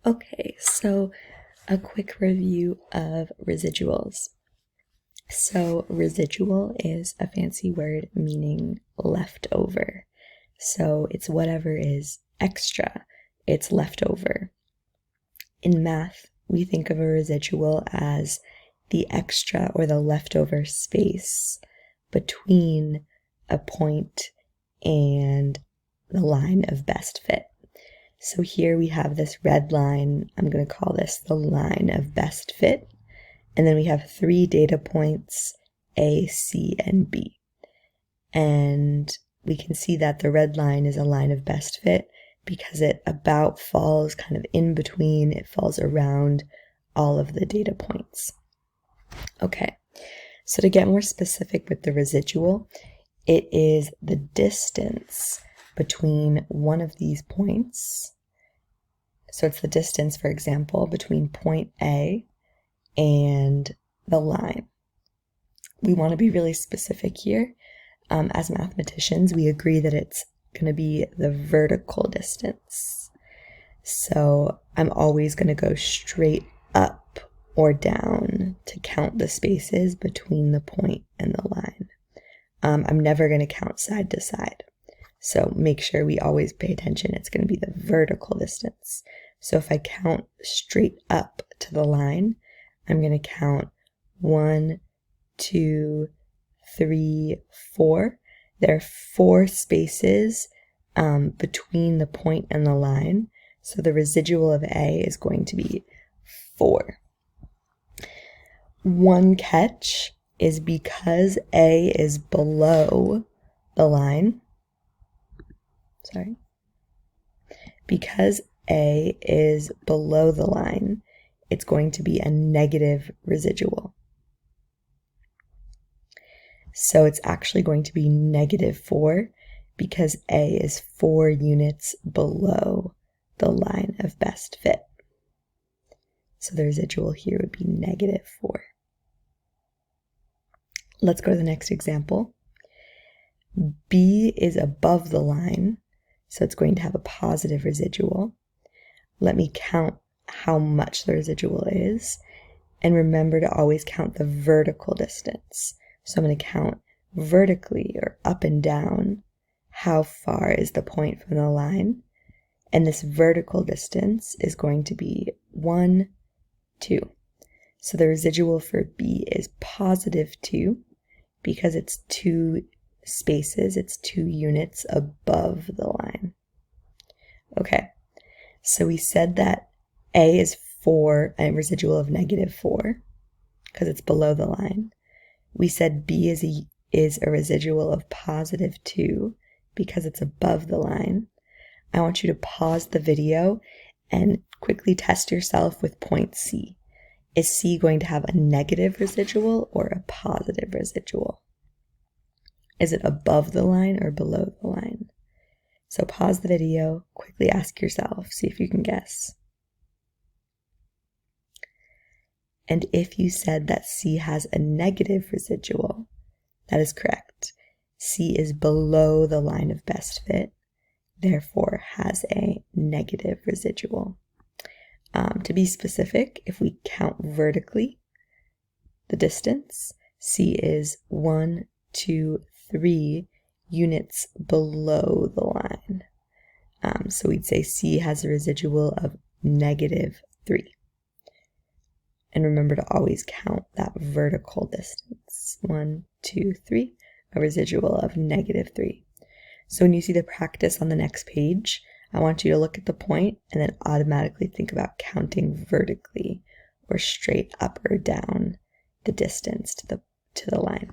Okay, so a quick review of residuals. So residual is a fancy word meaning leftover. So it's whatever is extra, it's leftover. In math, we think of a residual as the extra or the leftover space between a point and the line of best fit. So here we have this red line. I'm going to call this the line of best fit. And then we have 3 data points, A, C, and B. And we can see that the red line is a line of best fit because it about falls kind of in between. It falls around all of the data points. Okay, so to get more specific with the residual, it is the distance between one of these points. So it's the distance, for example, between point A and the line. We want to be really specific here. As mathematicians, we agree that it's going to be the vertical distance. So I'm always going to go straight up or down to count the spaces between the point and the line. I'm never going to count side to side. So make sure we always pay attention. It's going to be the vertical distance. So if I count straight up to the line, I'm going to count 1, 2, 3, 4. There are 4 spaces between the point and the line. So the residual of A is going to be 4. One catch is because A is below the line. Because A is below the line, it's going to be a negative residual. So it's actually going to be -4 because A is 4 units below the line of best fit. So the residual here would be -4. Let's go to the next example. B is above the line, so it's going to have a positive residual. Let me count how much the residual is, and remember to always count the vertical distance. So I'm going to count vertically or up and down how far is the point from the line, and this vertical distance is going to be 1, 2. So the residual for B is +2 because it's 2 spaces, it's 2 units above the line. Okay, so we said that A is 4, a residual of -4 because it's below the line. We said B is a residual of +2 because it's above the line. I want you to pause the video and quickly test yourself with point C. Is C going to have a negative residual or a positive residual? Is it above the line or below the line? So pause the video, quickly ask yourself, see if you can guess. And if you said that C has a negative residual, that is correct. C is below the line of best fit, therefore has a negative residual. To be specific, if we count vertically the distance, C is 1, 2, 3 units below the line. So we'd say C has a residual of -3. And remember to always count that vertical distance. 1, 2, 3, a residual of -3. So when you see the practice on the next page, I want you to look at the point and then automatically think about counting vertically or straight up or down the distance to the line.